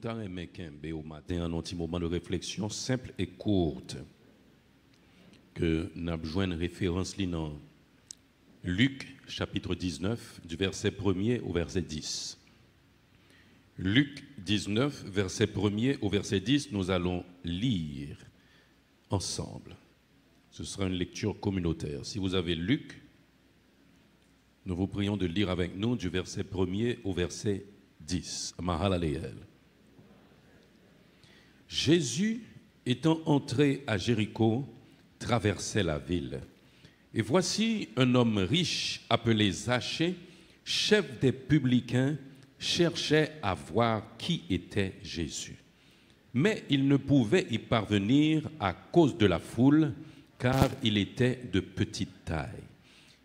t'avons aimé au matin un petit moment de réflexion simple et courte que nous avons besoin de référence dans Luc chapitre 19 du verset 1er au verset 10. Luc 19 verset 1er au verset 10, nous allons lire ensemble. Ce sera une lecture communautaire. Si vous avez Luc, nous vous prions de lire avec nous du verset 1er au verset 10. Mahalaleel. Jésus, étant entré à Jéricho, traversait la ville. Et voici un homme riche appelé Zachée, chef des publicains, cherchait à voir qui était Jésus. Mais il ne pouvait y parvenir à cause de la foule, car il était de petite taille.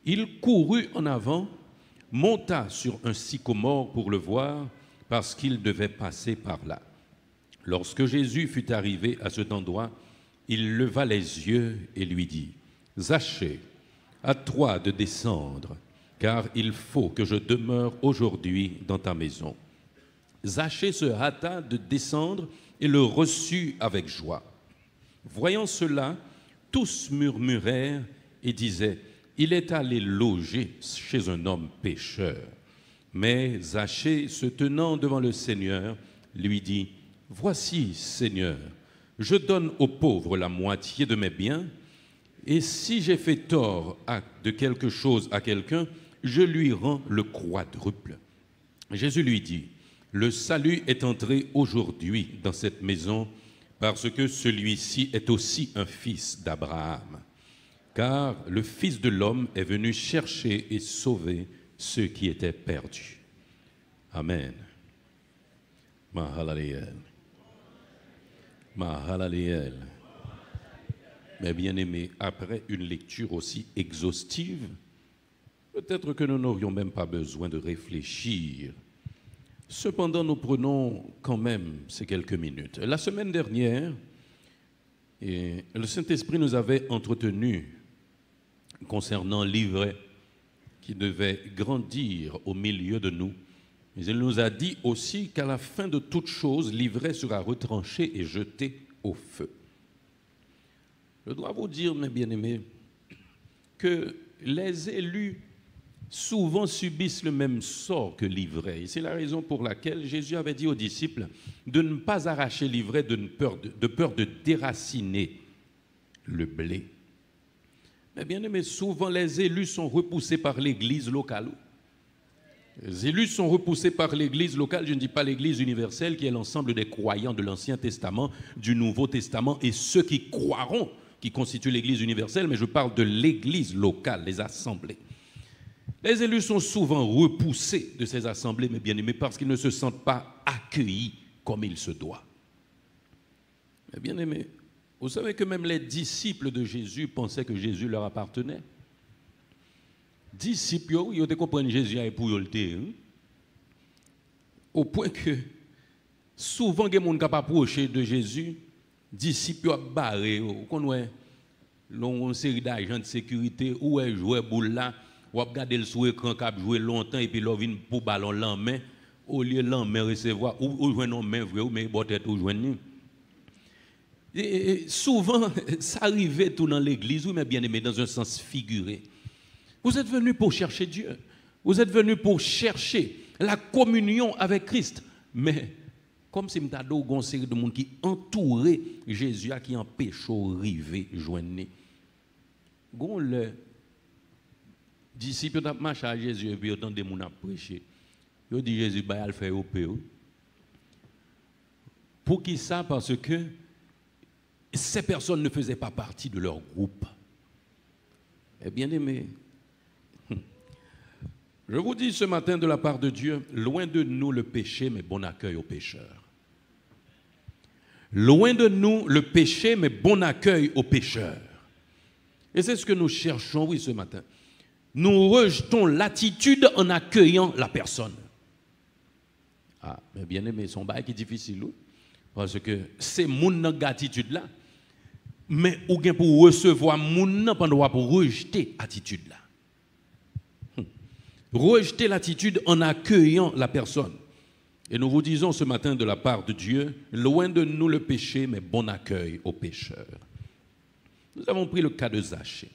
Il courut en avant, monta sur un sycomore pour le voir, parce qu'il devait passer par là. Lorsque Jésus fut arrivé à cet endroit, il leva les yeux et lui dit, « Zachée, à toi de descendre, car il faut que je demeure aujourd'hui dans ta maison. » Zachée se hâta de descendre et le reçut avec joie. Voyant cela, tous murmurèrent et disaient, « Il est allé loger chez un homme pécheur. » Mais Zachée, se tenant devant le Seigneur, lui dit, « Voici, Seigneur, je donne aux pauvres la moitié de mes biens, et si j'ai fait tort de quelque chose à quelqu'un, je lui rends le quadruple. » Jésus lui dit, « Le salut est entré aujourd'hui dans cette maison, parce que celui-ci est aussi un fils d'Abraham. Car le Fils de l'homme est venu chercher et sauver ceux qui étaient perdus. » Amen. Mahalaleel. Mahalaleel. Mais bien aimés, après une lecture aussi exhaustive, peut-être que nous n'aurions même pas besoin de réfléchir. Cependant, nous prenons quand même ces quelques minutes. La semaine dernière, le Saint-Esprit nous avait entretenus concernant l'ivraie qui devait grandir au milieu de nous. Mais il nous a dit aussi qu'à la fin de toute chose, l'ivraie sera retranchée et jetée au feu. Je dois vous dire, mes bien-aimés, que les élus souvent subissent le même sort que l'ivraie. Et c'est la raison pour laquelle Jésus avait dit aux disciples de ne pas arracher l'ivraie de peur de déraciner le blé. Mais bien aimé, souvent les élus sont repoussés par l'église locale. Les élus sont repoussés par l'église locale, je ne dis pas l'église universelle qui est l'ensemble des croyants de l'Ancien Testament, du Nouveau Testament et ceux qui croiront qui constituent l'église universelle, mais je parle de l'église locale, les assemblées. Les élus sont souvent repoussés de ces assemblées, mes bien-aimés, parce qu'ils ne se sentent pas accueillis comme il se doit. Mais bien-aimés, vous savez que même les disciples de Jésus pensaient que Jésus leur appartenait. Disciples, ils ont compris Jésus pour eux, au point que souvent, les gens qui sont approchés de Jésus, disciples ont barré, on a une série d'agents de sécurité, où est joué boule là, ou regarder le sous écran qui a joué longtemps, et puis l'on vient pour ballon l'en-main, au lieu de l'en-main recevoir, ou jouer non-main vrai, ou mais peut-être ou joindre. Et souvent, ça arrivait tout dans l'église, oui, mais bien aimé, dans un sens figuré. Vous êtes venus pour chercher Dieu. Vous êtes venus pour chercher la communion avec Christ. Mais, comme si m'ta do gon série de monde qui entourait Jésus, qui empêche au river joindre. Gon le disciple ont marché à Jésus et puis autant de monde a prêché. Yo dit Jésus ba al faire au pays. Pour qui ça? Parce que ces personnes ne faisaient pas partie de leur groupe. Eh bien aimé, je vous dis ce matin de la part de Dieu, loin de nous le péché, mais bon accueil aux pécheurs. Loin de nous le péché, mais bon accueil aux pécheurs. Et c'est ce que nous cherchons, oui, ce matin. Nous rejetons l'attitude en accueillant la personne. Ah, mais bien aimé, son bail qui est difficile, oui. Parce que c'est mon attitude là. Mais ou bien pour recevoir mon pendant pour rejeter l'attitude là. Rejeter l'attitude en accueillant la personne. Et nous vous disons ce matin de la part de Dieu, loin de nous le péché, mais bon accueil aux pécheurs. Nous avons pris le cas de Zachée,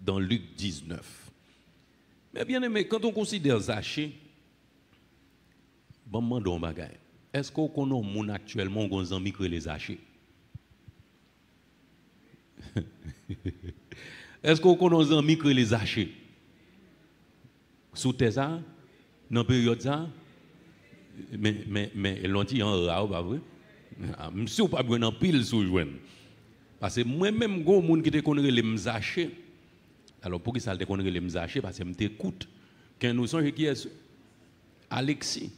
dans Luc 19. Mais bien aimé, quand on considère Zachée, bon, mandon bagay. Est-ce qu'on connaît mon actuellement qu'on amis que les Zachée? Est-ce qu'on connaît des amis que les Zachée? Sous tes ça, dans la période ça, mais l'ont dit en rare, pas vrai? Je ne suis pas en pile sous joindre. Parce que moi-même, il y a des gens qui te connaissent les Zachée. Alors pour qui ça te connaît les Zachée? Parce que je t'écoute. Quand nous sommes qui est Alexis.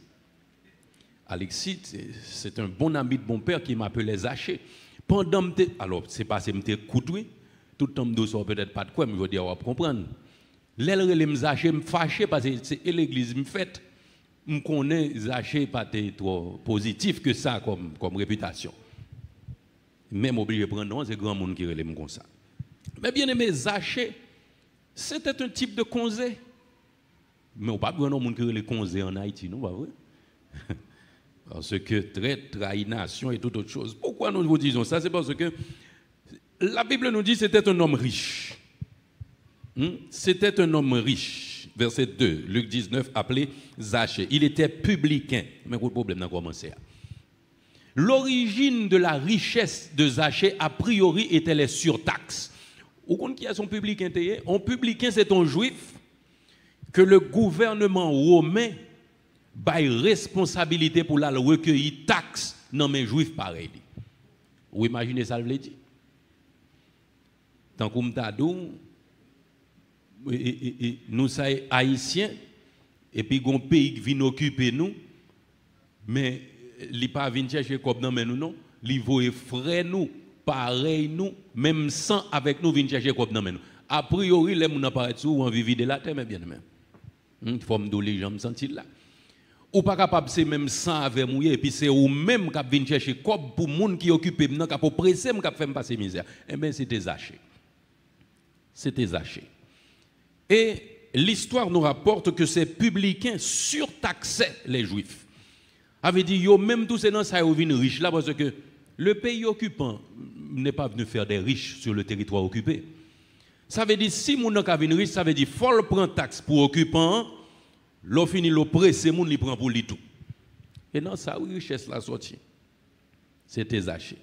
Alexis, c'est un bon ami de mon père qui m'appelait Zachée. Pendant alors, c'est parce que je t'écoute, oui. Tout le temps, je ne peut-être pas de quoi, mais je veux dire, on va comprendre. L'élève les Zachée me fâché parce que c'est l'église me fait. Je connais Zachée pas trop positif que ça comme réputation. Même obligé de prendre non, c'est grand monde qui relève comme ça. Mais bien aimé, Zachée, c'était un type de conseil. Mais on ne peut pas grand monde qui relève conseil en Haïti, non, pas vrai? Parce que trahir nation et toute autre chose. Pourquoi nous vous disons ça? C'est parce que la Bible nous dit que c'était un homme riche. C'était un homme riche. Verset 2, Luc 19, appelé Zachée. Il était publicain. Mais quel problème n'a commencé? L'origine de la richesse de Zachée, a priori, était les surtaxes. Vous comprenez qui a son publicain? Un publicain, c'est un juif que le gouvernement romain bail responsabilité pour la recueillir taxes dans mes juifs pareil. Vous imaginez ça, je l'ai dit. Tant que nous sommes haïtiens, et puis un pays qui vient occuper nous, mais il ne pas venir chercher comme nous, mais nous non, il va frais nous, pareil nous, même sans avec nous venir chercher comme nous. A priori, les gens apparaissent sous ou en vivre de la terre, mais bien même. Il faut me donner les gens me sentir là. Ou pas capable c'est même sans avec mouillé et puis c'est ou même qui vient chercher comme pour monde qui occupe maintenant qui pour presser me qui faire me passer misère. Eh bien c'était Zachée. C'était Zachée. Et l'histoire nous rapporte que ces publicains surtaxaient les juifs. Avait dit yo même tous ces dans ça ils viennent riches là parce que le pays occupant n'est pas venu faire des riches sur le territoire occupé. Ça veut dire si moun ka vinn riche ça veut dire faut prendre taxe pour occupant. L'on finit le pressé, moun li prend pour lui tout. Et non, ça, oui, richesse la sortie. C'était Zachée.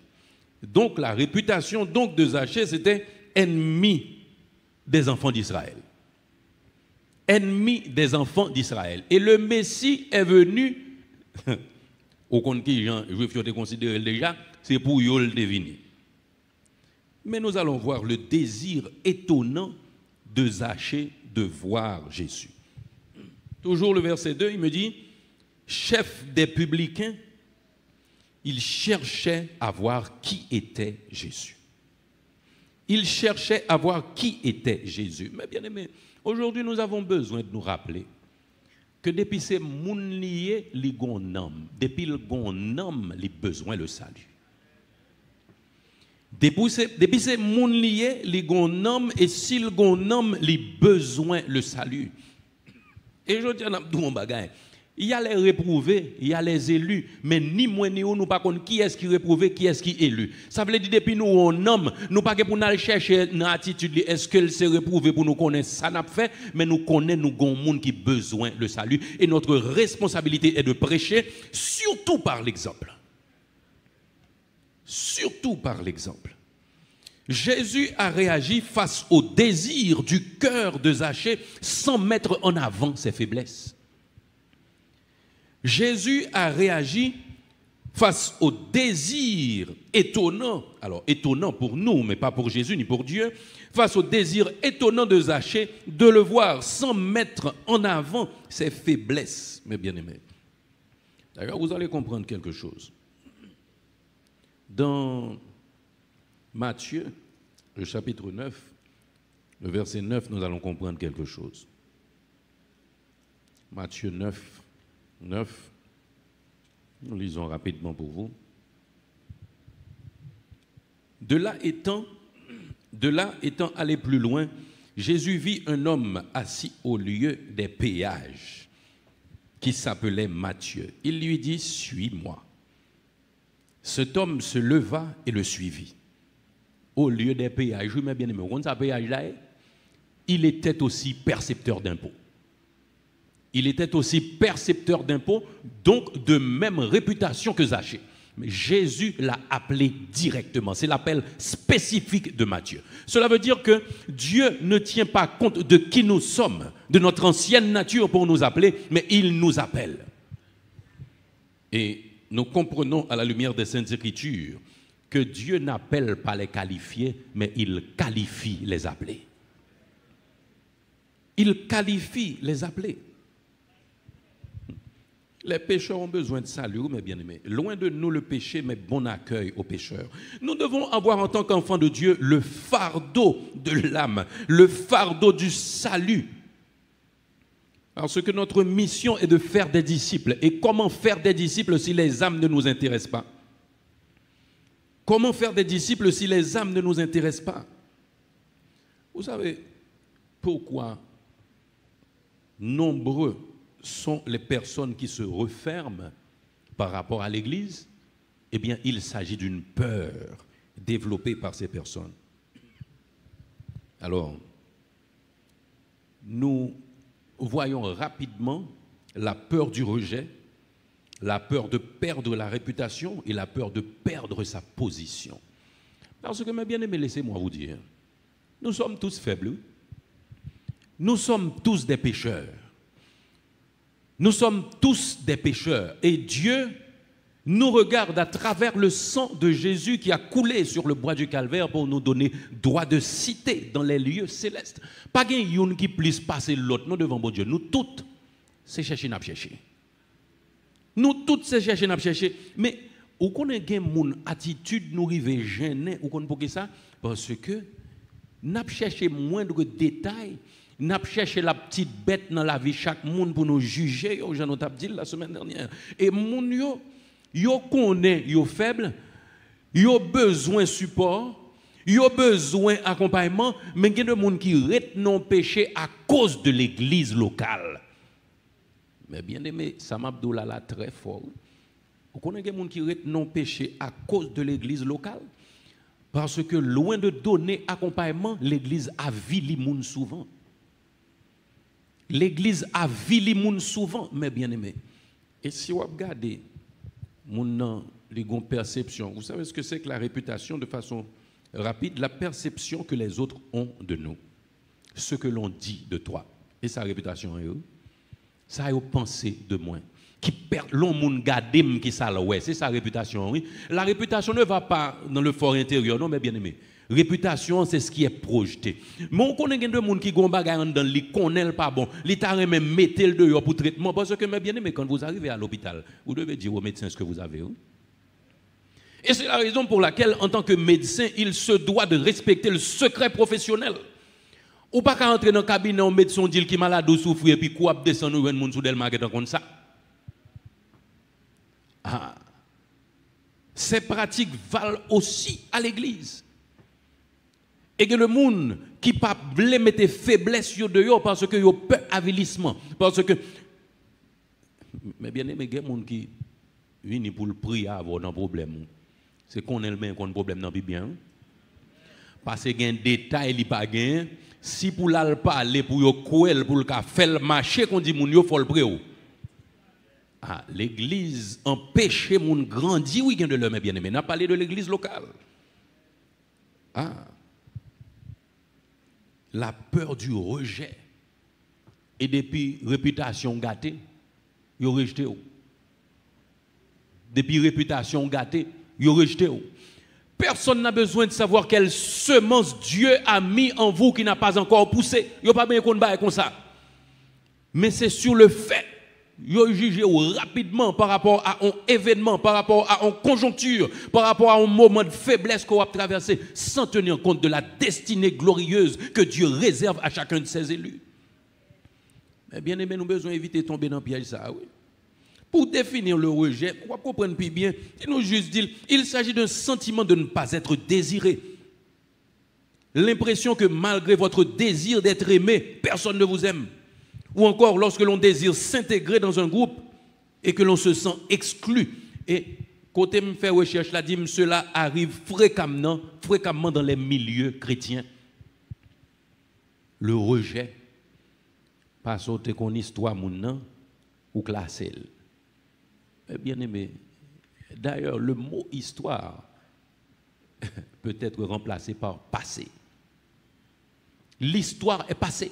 Donc, la réputation donc, de Zachée, c'était ennemi des enfants d'Israël. Ennemi des enfants d'Israël. Et le Messie est venu, au compte qui, Jean, juif, ont considéré déjà, c'est pour y le deviner. Mais nous allons voir le désir étonnant de Zachée de voir Jésus. Toujours le verset 2, il me dit, chef des publicains, il cherchait à voir qui était Jésus. Il cherchait à voir qui était Jésus. Mais bien aimé, aujourd'hui nous avons besoin de nous rappeler que depuis ces moun liés, les gon homme, depuis le gon homme, les besoins le salut. Depuis ces moun liés, les gon homme et si le gon homme, les besoins le salut. Et je dis à mon bagage, il y a les réprouvés, il y a les élus, mais ni moi ni vous, nous ne savons pas qui est-ce qui est réprouvé, qui est-ce qui est élu. Ça veut dire depuis nous, on homme, nous pas pour nous chercher dans l'attitude, est-ce qu'elle s'est réprouvée pour nous connaître ça n'a pas fait, mais nous connaissons nous avons monde qui a besoin le salut. Et notre responsabilité est de prêcher, surtout par l'exemple. Surtout par l'exemple. Jésus a réagi face au désir du cœur de Zachée sans mettre en avant ses faiblesses. Jésus a réagi face au désir étonnant, alors étonnant pour nous, mais pas pour Jésus ni pour Dieu, face au désir étonnant de Zachée de le voir sans mettre en avant ses faiblesses, mes bien-aimés. D'ailleurs, vous allez comprendre quelque chose. Dans Matthieu, le chapitre 9, le verset 9, nous allons comprendre quelque chose. Matthieu 9, 9, nous lisons rapidement pour vous. De là étant allé plus loin, Jésus vit un homme assis au lieu des péages. qui s'appelait Matthieu. Il lui dit, suis-moi. Cet homme se leva et le suivit. Au lieu des péages, je bien aimé, on péage là, il était aussi percepteur d'impôts. Il était aussi percepteur d'impôts, donc de même réputation que Zachée. Mais Jésus l'a appelé directement. C'est l'appel spécifique de Matthieu. Cela veut dire que Dieu ne tient pas compte de qui nous sommes, de notre ancienne nature pour nous appeler, mais il nous appelle. Et nous comprenons à la lumière des Saintes Écritures que Dieu n'appelle pas les qualifiés, mais il qualifie les appelés. Il qualifie les appelés. Les pécheurs ont besoin de salut, mes bien-aimés. Loin de nous le péché, mais bon accueil aux pécheurs. Nous devons avoir en tant qu'enfants de Dieu le fardeau de l'âme, le fardeau du salut. Parce que notre mission est de faire des disciples. Et comment faire des disciples si les âmes ne nous intéressent pas? Comment faire des disciples si les âmes ne nous intéressent pas? Vous savez pourquoi nombreux sont les personnes qui se referment par rapport à l'Église? Eh bien, il s'agit d'une peur développée par ces personnes. Alors, nous voyons rapidement la peur du rejet, la peur de perdre la réputation et la peur de perdre sa position. Parce que, mes bien-aimés, laissez-moi vous dire, nous sommes tous faibles. Nous sommes tous des pécheurs. Nous sommes tous des pécheurs et Dieu nous regarde à travers le sang de Jésus qui a coulé sur le bois du Calvaire pour nous donner droit de cité dans les lieux célestes. Pas quelqu'un qui puisse passer l'autre, nous devant bon Dieu. Nous toutes, c'est chercher, n'a chercher. Nous toutes, c'est chercher, n'a chercher. Mais où qu'on ait mon attitude nous rive gêner, ou qu'on pour ça, parce que n'a cherché moindre détail. N'a cherché la petite bête dans la vie chaque monde pour nous juger, j'en ai dit la semaine dernière. Et moun yo connaît yo faible, yo besoin support, yo besoin accompagnement, mais il y a des gens qui rete non péché à cause de l'église locale. Mais bien aimé, Sam Abdoullah là très fort. Vous connaissez des gens qui rete non péché à cause de l'église locale? Parce que loin de donner accompagnement, l'église avili moun souvent. L'église a vili moun souvent, mais bien aimé. Et si vous regardez les perceptions, vous savez ce que c'est que la réputation de façon rapide? La perception que les autres ont de nous. Ce que l'on dit de toi. Et sa réputation, ça a pensé de moi. Qui perd l'on moun gadem qui ça ouais, c'est sa réputation, oui. La réputation ne va pas dans le fort intérieur, non, mais bien aimé. Réputation, c'est ce qui est projeté. Mais on connaît des gens qui ont des choses dans le connaît pas bon. L'État même mettre le dehors pour traitement. Parce que, bien aimé, quand vous arrivez à l'hôpital, vous devez dire au médecin ce que vous avez. Et c'est la raison pour laquelle, en tant que médecin, il se doit de respecter le secret professionnel. Ou pas qu'à entrer dans le cabinet, un médecin dit qu'il est malade ou souffre, et puis quoi, descendre un monde sous le marché comme ça. Ah. Ces pratiques valent aussi à l'église. Et que le monde qui pas mettre faiblesse sur dehors parce que yo peur avilissement, parce que mais bien aimé, il y a des gens qui viennent pour le prier avoir un problème. C'est qu'on est le même qu'on problème dans bien. Parce que un détail il pas gain, si pour la parler pour yo coel pour le faire le marché qu'on dit moun yo faut le prier. Ah, l'église empêche moun grandir oui de l'homme bien aimé. N'a parlé de l'église locale. Ah, la peur du rejet et depuis réputation gâtée, yo rejeté. Depuis réputation gâtée, yo rejeté. Personne n'a besoin de savoir quelle semence Dieu a mis en vous qui n'a pas encore poussé. Yo pas bien qu'on baille comme ça. Mais c'est sur le fait yo jugé rapidement par rapport à un événement, par rapport à une conjoncture, par rapport à un moment de faiblesse qu'on va traverser, sans tenir compte de la destinée glorieuse que Dieu réserve à chacun de ses élus. Mais bien aimé, nous avons besoin d'éviter de tomber dans le piège ça, oui. Pour définir le rejet, pour comprendre plus bien, il nous juste dit, il s'agit d'un sentiment de ne pas être désiré. L'impression que malgré votre désir d'être aimé, personne ne vous aime. Ou encore lorsque l'on désire s'intégrer dans un groupe et que l'on se sent exclu. Et côté me faire recherche là, dit cela arrive fréquemment dans les milieux chrétiens. Le rejet, pas sauter qu'on histoire moun ou classer. Bien aimé, d'ailleurs le mot histoire peut être remplacé par passé. L'histoire est passée.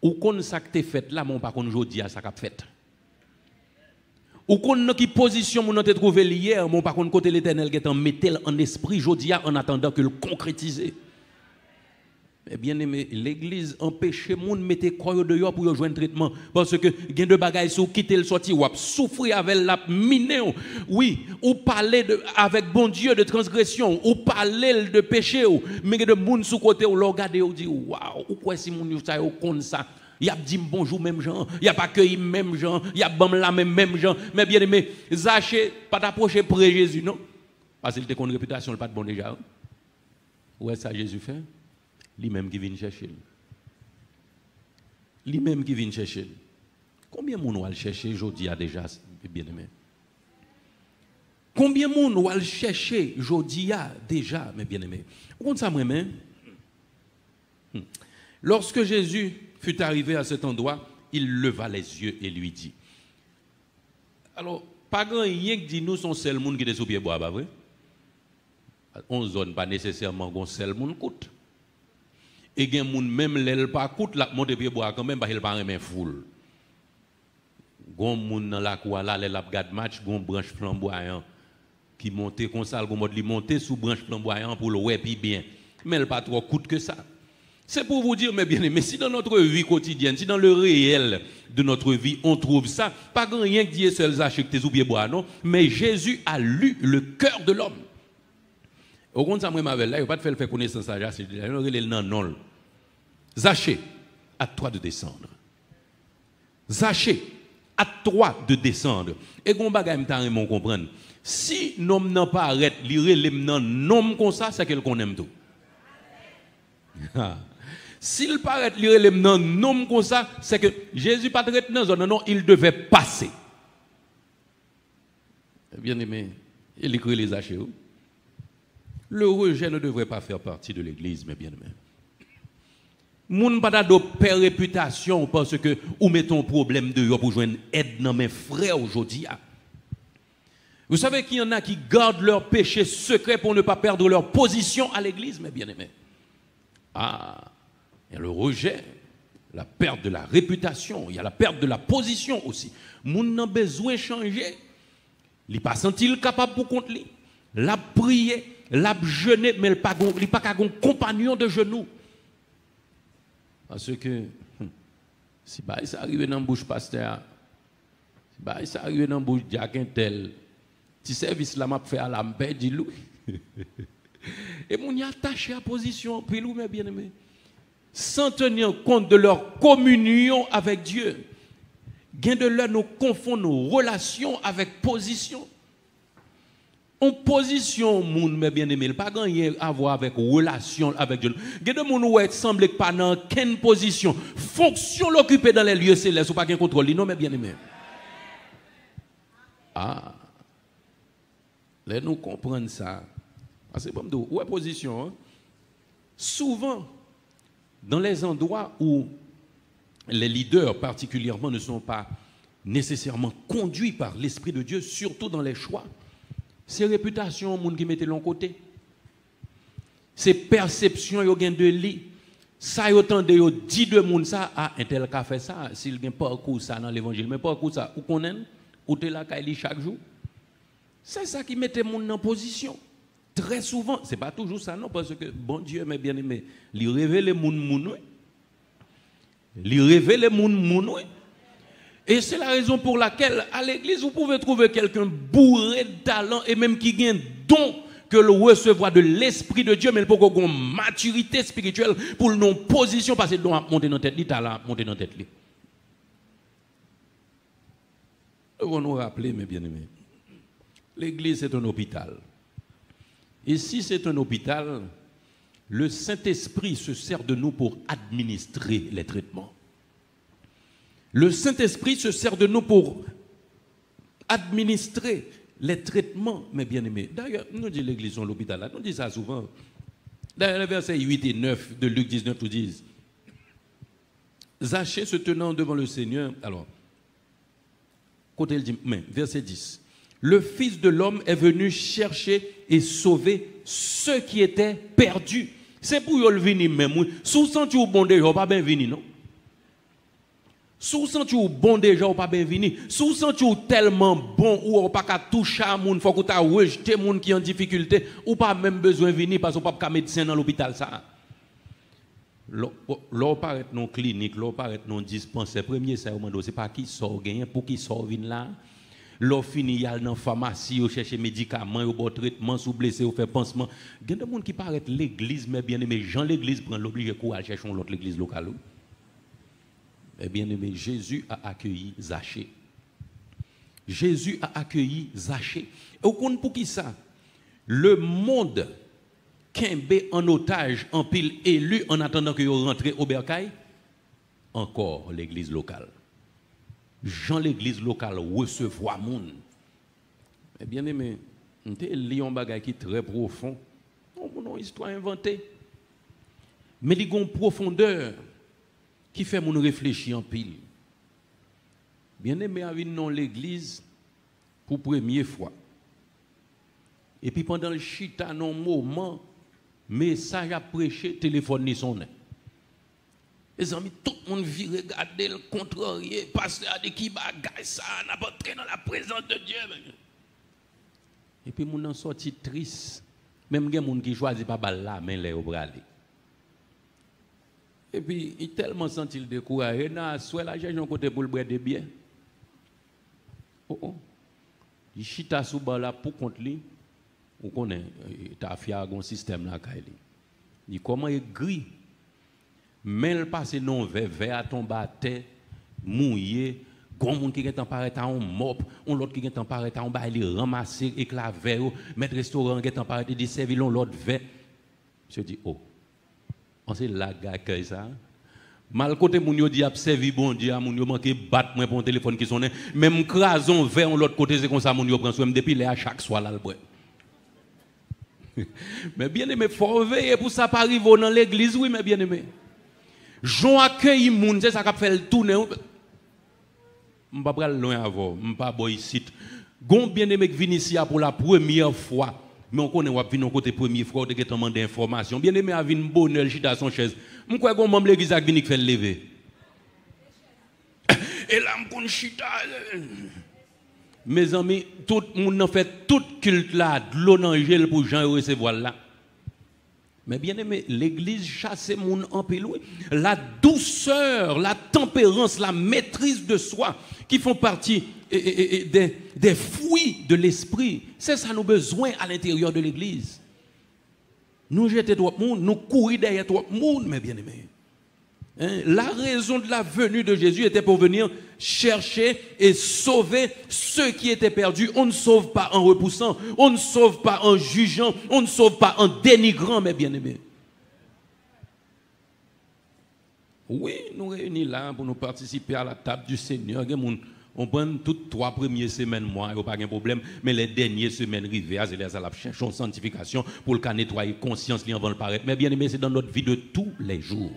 Ou qu'on ça que t'es fait là, mon pas qu'on aujourd'hui à ça qu'a fait. Ou qu'on qui position mon te trouvé hier, mon pas qu'on côté l'Éternel qui est en mettel en esprit aujourd'hui en attendant que le concrétiser. Mais bien aimé, l'église empêche moun mettre quoi dehors pour joindre traitement parce que gain de bagaille sou quitter le sorti ou souffrir avec la mine. Oui, ou parler avec bon Dieu de transgression, ou parler de péché mais de moun sous côté ou regarder ou dit waouh, ou quoi si moun ça comme ça. Il a dit bonjour même gens, il a pas accueilli même gens, il a bam la même gens, mais bien aimé, Zaché pas t'approcher près Jésus non parce qu'il te une réputation le pas de bon déjà. Ouais ça Jésus fait. Lui-même qui vient chercher. Lui-même qui vient chercher. Combien de monde va le chercher aujourd'hui déjà, bien aimé? Combien de monde va le chercher aujourd'hui déjà, mes bien-aimés? Vous comprenez ça, moi-même? Lorsque Jésus fut arrivé à cet endroit, il leva les yeux et lui dit. Alors, pas grand rien qui dit nous, son seul monde qui est sous pied bois, pas vrai? On ne zone pas nécessairement qu'on seul monde coûte. Et il y a des gens même l'aile pas coûte la monte pied bois quand même parce qu'il pas remet foule. Gon moun dans la cour là les la regarde match gon branche flamboyant qui monte comme ça gon mode li monter sous branche flamboyant pour le ouais puis bien. Mais elle pas trop coûte que ça. C'est pour vous dire mes bien-aimés, si dans notre vie quotidienne, si dans le réel de notre vie on trouve ça, pas grand rien que dit seul Zaché que tes ou pied bois non, mais Jésus a lu le cœur de l'homme. Au compte ça moi m'avait là, il pas de faire connaissance à Zaché, il relève non. Zaché, à toi de descendre. Zaché, à toi de descendre. Et qu'on bagaille m'ta mon comprendre. Si nom n'a pas arrête, lire les nom comme ça, c'est qu'elle qu'on aime tout. S'il paraît lire les nom comme ça, c'est que Jésus pas traite dans zone non, il devait passer. Bien aimé, il écrit les Zaché. Le rejet ne devrait pas faire partie de l'église, mes bien-aimés. Moun pas de père réputation parce que ou mettons problème de pour joindre aide dans mes frères aujourd'hui. Vous savez qu'il y en a qui gardent leur péché secret pour ne pas perdre leur position à l'église, mes bien-aimés. Ah, il y a le rejet, la perte de la réputation, il y a la perte de la position aussi. Moun n'a besoin de changer. Il pas senti capable pour contre lui. L'a prié, l'a jeûné, mais il pas qu'un compagnon de genoux. Parce que si ça arrive dans la bouche pasteur, si ça arrive dans la bouche Jacques tel, petit service là m'a fait à la paix, dis-lui. Et mon y attaché à position, puis nous mes bien-aimés, sans tenir compte de leur communion avec Dieu. Gain de là nous confondons nos relations avec position. En position, moun mes bien-aimés, pas rien à voir avec relation avec Dieu. Il y a des gens qui semblent pas dans quelle position, fonction l'occuper dans les lieux célestes ou pas qu'un contrôle, non mes bien-aimés. Ah, là nous comprenons ça. C'est bon de ouais position. Hein? Souvent, dans les endroits où les leaders particulièrement ne sont pas nécessairement conduits par l'Esprit de Dieu, surtout dans les choix. C'est réputation, moun qui mette l'on côté. C'est perception, yo gen de li. Ça yo tande yo dit de moun ça, ah, un tel ka fait ça, s'il gen parcours ça dans l'évangile, mais parcours ça, ou konnen, ou te la kay chaque jour. C'est ça qui mette moun en position. Très souvent, c'est pas toujours ça non, parce que bon Dieu, mes bien-aimés, li révèle moun, li révèle moun. Et c'est la raison pour laquelle, à l'église, vous pouvez trouver quelqu'un bourré de talent et même qui a un don que le recevoir de l'Esprit de Dieu, mais il faut qu'on ait une maturité spirituelle pour nos positions, parce que le don a monté dans la tête, le talent a monté dans la tête. Nous allons nous rappeler, mes bien-aimés, l'église est un hôpital. Et si c'est un hôpital, le Saint-Esprit se sert de nous pour administrer les traitements. Le Saint-Esprit se sert de nous pour administrer les traitements, mes bien-aimés. D'ailleurs, nous dit l'église sur l'hôpital, là, nous dit ça souvent. Dans les versets 8 et 9 de Luc 19, nous disent Zachée se tenant devant le Seigneur, alors, côté il dit, mais, verset 10, le Fils de l'homme est venu chercher et sauver ceux qui étaient perdus. C'est pour eux venir même. Sous senti ou bon déjà, pas bien venir, non? Sous senti ou bon déjà, pas bien venir. Sous senti ou tellement bon ou pas qu'à toucher à moun, faut que tu rejeté moun qui en difficulté ou pas même besoin de venir parce qu'on pas médecin dans l'hôpital ça. L'on paraît non clinique, l'on paraît non dispensaire. Premier c'est c'est pas qui sort gain pour qui sort vin là. L'on fini y a dans pharmacie, on chercher médicaments, on bon traitement sous blessé, on fait pansement. Il y a des gens qui paraît l'église mais bien aimé Jean l'église prend l'obligé courage chercher l'autre l'église locale. Eh bien aimé, Jésus a accueilli Zachée. Jésus a accueilli Zachée. Et vous pour qui ça? Le monde Kembe en otage, en pile élu en attendant que vous rentrez au bercail, encore l'église locale. Jean l'église locale recevoir moun. Eh bien aimé, c'est un bagage qui est très profond. On a une histoire inventée. Mais il y a une profondeur qui fait mon réfléchir en pile. Bien aimé, à venir l'église pour première fois. Et puis pendant le chita, non moment, message à prêcher, téléphone ni sonne. Les amis, tout le monde vit regarder le contrarié, passer à des qui bagaille ça, n'a pas entré dans la présence de Dieu. Et puis mon en sorti triste. Même les gens qui choisissent pas là, mais les obrales. Et puis il tellement senti le découragé, na soit la j'ai un côté pour le boire de bien. Il chita sous bas là pour contre lui. Ou connaît ta fière un système là kaili. Il comment il gris. Mais il passe non vers à tomber à terre, mouillé, gon monde qui est en paraître en mop, on l'autre qui est en paraître en bas, il ramasser éclat verre, mettre restaurant qui est en paraître de servir l'autre verre. Je dis on sait la gars ça. Mal côté moun yo dit a servi bon Dieu, moun yo manqué battre moi pour un téléphone qui sonne, même crason vers l'autre côté c'est comme ça moun yo prend soin depuis à chaque soir là le bois. Mais bien aimé, faut veiller pour ça pas arriver dans l'église, oui mais bien aimé. Jean accueille moun, c'est ça qu'a fait le tourner. On pas pral loin avant, on pas boy ici. Gon bien aimé qui vient ici pour la première fois. Mais on connaît ou vinn côté première fois, on te demande information. Bien aimé a vinn bonheur chita son chaise. On croit gon membre l'église a vinn qui fait lever. Et là on connaît chita. Mes amis, tout le monde a fait tout culte là, de l'eau dans gel pour Jean recevoir là. Mais bien aimé, l'église chasse moun en péloué. La douceur, la tempérance, la maîtrise de soi qui font partie des fruits de l'esprit. C'est ça nous besoin à l'intérieur de l'église. Nous jeter trop de monde, nous courir derrière trop de monde, mais bien aimé. Hein? La raison de la venue de Jésus était pour venir chercher et sauver ceux qui étaient perdus. On ne sauve pas en repoussant, on ne sauve pas en jugeant, on ne sauve pas en dénigrant, mes bien-aimés. Oui, nous réunis là pour nous participer à la table du Seigneur. On prend toutes 3 premières semaines, moi, il n'y a pas de problème, mais les dernières semaines arrivées, c'est là la cherchons sanctification pour le cas nettoyer conscience avant de paraître. Mais bien aimé, c'est dans notre vie de tous les jours.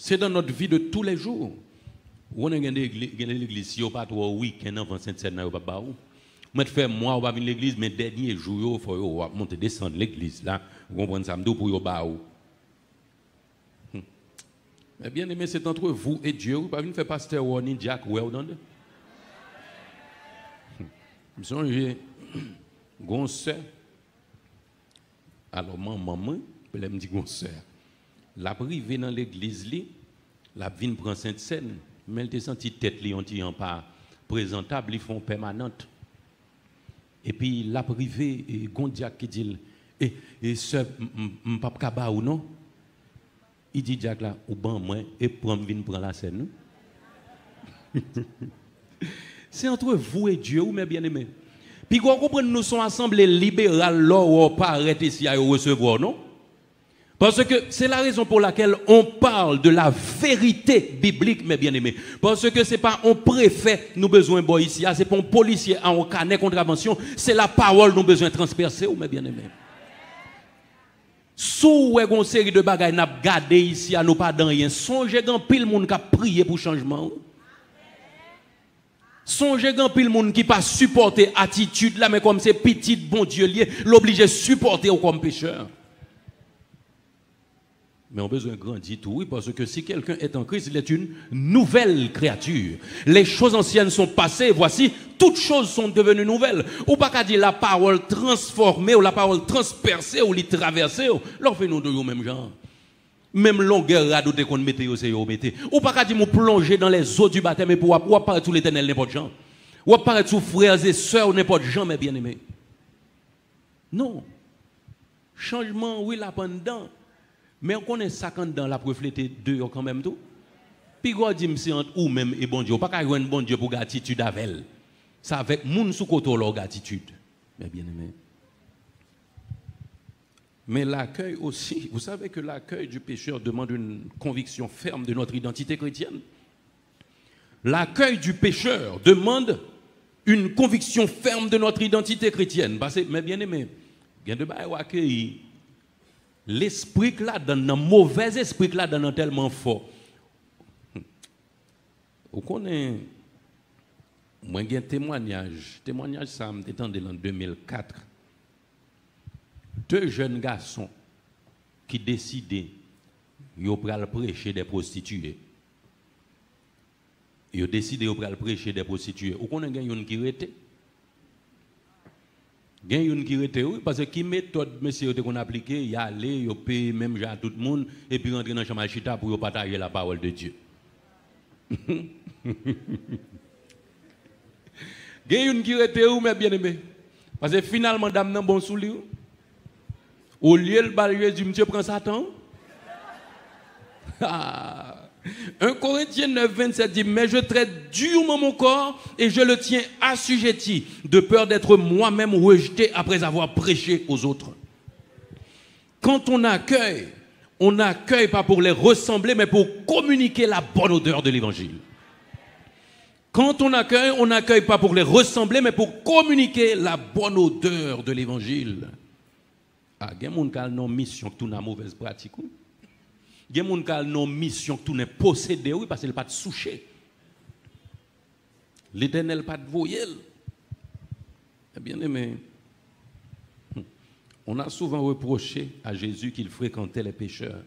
C'est dans notre vie de tous les jours. On a l'église, si on pas trop week-end avant Sainte-Seine, on va pas où. Moi je fais moi on va venir l'église mais dernier jour il faut monter descendre l'église là, vous comprenez ça me pour yo ba où. Mais bien aimé c'est entre vous et Dieu, vous pas venir faire pasteur Warning Jack Weldon. Je songe gonse. Alors maman, elle me dit gonse. La privée dans l'église, la vine prend Sainte-Seine, mais elle te senti tête li on pas présentable, ils font permanente. Et puis la privée, et Gondiak qui dit, et ce m'pap kaba ou non, il dit Jack là, ou ban moi, et prend la scène. C'est entre vous et Dieu, ou mes bien-aimés. Puis vous comprenez, nous sommes assemblés libérales, là où on pas arrêter ici à recevoir, non? Parce que c'est la raison pour laquelle on parle de la vérité biblique, mes bien-aimés. Parce que ce n'est pas un préfet nous besoin de ici, c'est pas un policier en canet contravention, c'est la parole nous besoin de transpercer, mes bien-aimés. Sous une série de bagages n'a gardé ici à nous pas dans rien. Songez grand pile monde qui a prié pour changement. Songez grand pile monde qui pas supporter attitude là mais comme c'est petit bon Dieu lié, l'obligé supporter comme pécheur. Mais on a besoin de grandir tout, oui, parce que si quelqu'un est en Christ, il est une nouvelle créature. Les choses anciennes sont passées, voici, toutes choses sont devenues nouvelles. Ou pas qu'à dire la parole transformée, ou la parole transpercée, ou les traversée, leur fait nous de même genre. Même longueur radoute qu'on mette, c'est yo mette. Ou pas qu'à dire nous plonger dans les eaux du baptême, mais pour apparaître sous l'éternel n'importe gens. Ou apparaître sous frères et sœurs, n'importe gens, mes bien-aimés. Non. Changement, oui, là, pendant. Mais on connaît ça quand dans la refléter deux quand même tout. Puis God dit c'est entre ou même et bon Dieu, pas qu'à un bon Dieu pour attitude avec elle. Ça avec moun sous côté leur attitude. Mais bien aimé. Mais l'accueil aussi, vous savez que l'accueil du pécheur demande une conviction ferme de notre identité chrétienne. L'accueil du pécheur demande une conviction ferme de notre identité chrétienne. Parce que, mais bien aimé, il y a de bail accueillir. L'esprit là donne un mauvais esprit là donne tellement fort. Vous connaissez, moi j'ai un témoignage ça m'était en 2004. Deux jeunes garçons qui décidaient ils allaient prêcher des prostituées. Ils décidé de prêcher des prostituées. Vous connaissez une qui était il y a une qui était, oui, parce que qui méthode, monsieur, qu'on a appliqué, il y a aller, il paye même à tout le monde, et puis rentrer dans la chambre chita pour partager la parole de Dieu. Il y a une qui était, oui, mais bien aimé. Parce que finalement, dame n'a bon souli. Au lieu de balayer du monsieur prend Satan. 1 Corinthiens 9, 27 dit, mais je traite durement mon corps et je le tiens assujetti, de peur d'être moi-même rejeté après avoir prêché aux autres. Quand on accueille pas pour les ressembler, mais pour communiquer la bonne odeur de l'évangile. Quand on n'accueille pas pour les ressembler, mais pour communiquer la bonne odeur de l'évangile. Ah, il y a des gens qui ont une mission, qui ont une mauvaise pratique. Il y a des gens qui ont une mission, qui ont possédé, oui, parce qu'il n'y a pas de souché. L'Éternel pas de voyelle. Bien aimé, on a souvent reproché à Jésus qu'il fréquentait les pécheurs,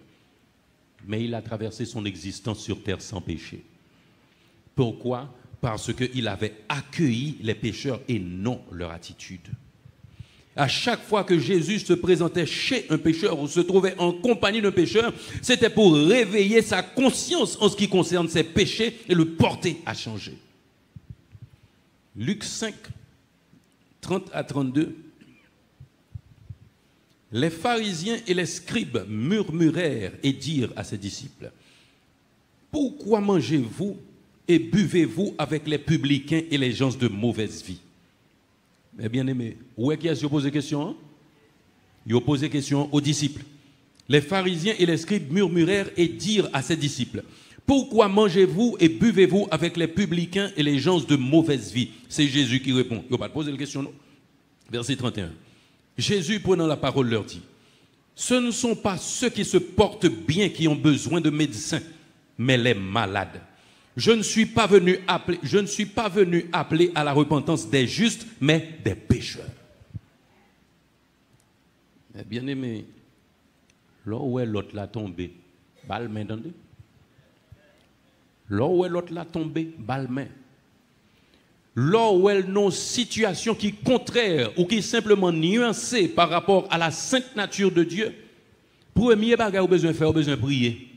mais il a traversé son existence sur terre sans péché. Pourquoi? Parce qu'il avait accueilli les pécheurs et non leur attitude. À chaque fois que Jésus se présentait chez un pécheur ou se trouvait en compagnie d'un pécheur, c'était pour réveiller sa conscience en ce qui concerne ses péchés et le porter à changer. Luc 5, 30 à 32. Les pharisiens et les scribes murmurèrent et dirent à ses disciples, « Pourquoi mangez-vous et buvez-vous avec les publicains et les gens de mauvaise vie ?» Mais bien aimé, où est-ce qu'il a posé question? Hein? Il a posé question aux disciples. Les pharisiens et les scribes murmurèrent et dirent à ses disciples, « Pourquoi mangez-vous et buvez-vous avec les publicains et les gens de mauvaise vie ?» C'est Jésus qui répond. Il n'a pas posé la question, non? Verset 31. Jésus, prenant la parole, leur dit, « Ce ne sont pas ceux qui se portent bien qui ont besoin de médecins, mais les malades. Je ne suis pas venu appeler à la repentance des justes, mais des pécheurs. » Mais bien aimé, là où est l'autre l'a tombé, balmain, entendez? Là où est l'autre l'a tombé, balmain. Là où est nos situations qui contraires ou qui simplement nuancées par rapport à la sainte nature de Dieu, premier bagage, besoin de faire, besoin de prier.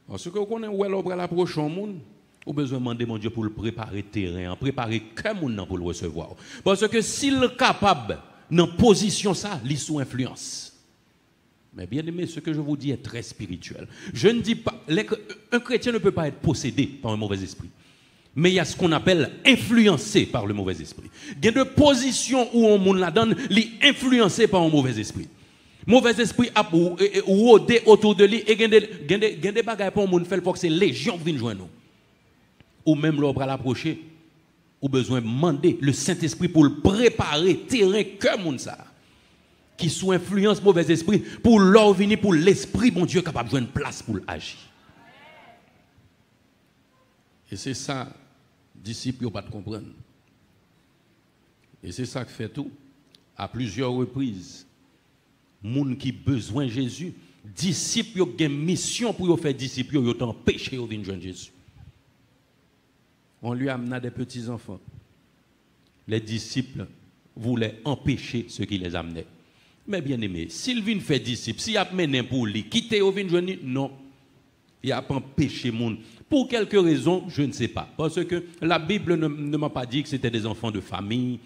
Parce que vous connaissez où est l'autre l'approche au monde, ou besoin de demander mon Dieu pour le préparer terrain, préparer que monde pour le recevoir. Parce que s'il est capable dans position ça, il est sous influence. Mais bien aimé, ce que je vous dis est très spirituel. Je ne dis pas, un chrétien ne peut pas être possédé par un mauvais esprit. Mais il y a ce qu'on appelle influencé par le mauvais esprit. Il y a des positions où on la donne, il est influencé par un mauvais esprit. Mauvais esprit a rôdé autour de lui et il y a des bagages pour moun faire pour que c'est légion qui vienne joindre nous. Ou même l'on va l'approcher, ou besoin de demander le Saint-Esprit pour le préparer, terrain que moun ça. Qui sous influence mauvais esprit pour leur venir pour l'esprit bon Dieu capable de jouer une place pour agir. Et c'est ça disciples pas de comprendre. Et c'est ça qui fait tout à plusieurs reprises. Moun qui besoin de Jésus, disciples ont une mission pour faire disciples, ils ont empêché de venir joindre Jésus. On lui amena des petits enfants. Les disciples voulaient empêcher ceux qui les amenaient. Mais bien aimé, s'il vient faire disciple, s'il a mené pour lui, quitter au vin joindre, non. Il a pas empêché monde. Pour quelques raisons, je ne sais pas. Parce que la Bible ne m'a pas dit que c'était des enfants de famille.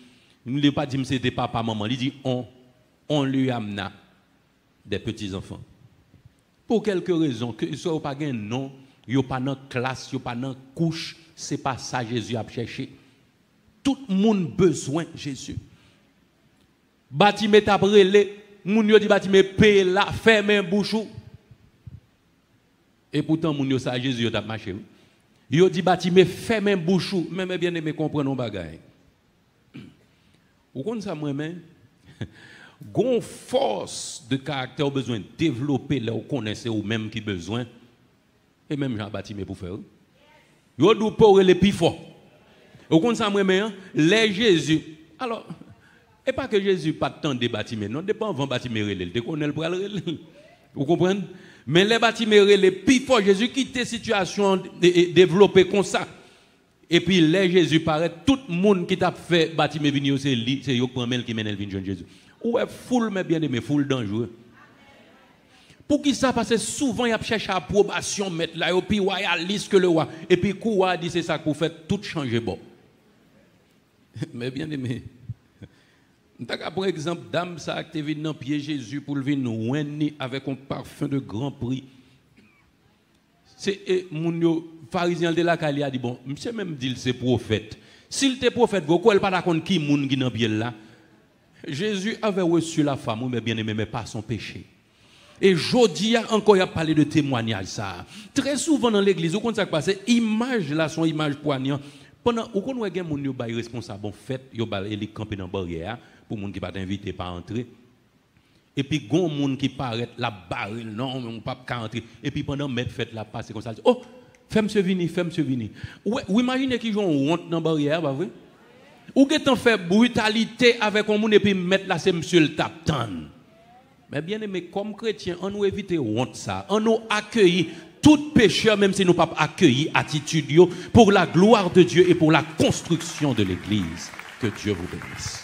Il ne m'a pas dit que c'était papa, maman. Il dit on lui amena des petits-enfants. Pour quelques raisons, que ce soit pas un nom, il n'y a pas dans classe, il n'y a pas dans couche, ce n'est pas ça Jésus a cherché. Tout le monde a besoin de Jésus. Bâtiment t'a brûlé, moun yo dit bâtiment paye là, ferme un bouchou. Et pourtant moun yo ça Jésus t'a marché. Yo dit bâtiment ferme un bouchou, même bien aimé comprendre nos bagaille. Ou comme ça moi-même gon force de caractère besoin de développer là ou connaissez ou même qui besoin et même Jean bâtiment pour faire. Yo dou pour les plus fort. Ou comme ça moi-même les Jésus. Alors et pas que Jésus pas tant de bâtiments, non, dépend avant bâtiment relé, tu connais le bras relé. Vous comprenez? Mais les bâtiments relé, puis fort Jésus quitte situation développer comme ça. Et puis les Jésus paraît tout le monde qui t'a fait bâtiment venir c'est lui, c'est yo prend qui mène le Jésus. Ou est foule mais bien aimé, foule dangereux. Pour qui ça parce que souvent il a cherché approbation mettre là et puis royaliste que le roi et puis quoi dit c'est ça pour faire tout changer bon. Mais bien aimé par exemple, dame ça qui vient dans pied Jésus pour le venir avec un parfum de grand prix. C'est mon pharisien de la Cali a dit bon, monsieur même dit c'est prophète. S'il était prophète, pourquoi elle pas d'accord qui moun qui dans pied là. Jésus avait reçu la femme, mais bien aimé, mais pas son péché. Et jodi a encore y a parlé de témoignage ça. Très souvent dans l'église, où ça passe, image là son image poignant. Pendant où qu'on voit moun yo bay responsable bon fait, yo ba li camper dans barrière pour moun qui pas invité pas entrer. Et puis gon moun qui paraît la barre non on pas entrer et puis pendant mettre fête la passe comme ça. Oh, fais monsieur vini. Ou imaginez qui joue honte dans barrière pas vrai? Ou qu'est-ce fait brutalité avec un moun et puis mettre là c'est monsieur le taptan. Mais bien aimé comme chrétien, on nous éviter honte ça. On nous accueillir tout pécheur, même si nous pas accueillir attitude pour la gloire de Dieu et pour la construction de l'église. Que Dieu vous bénisse.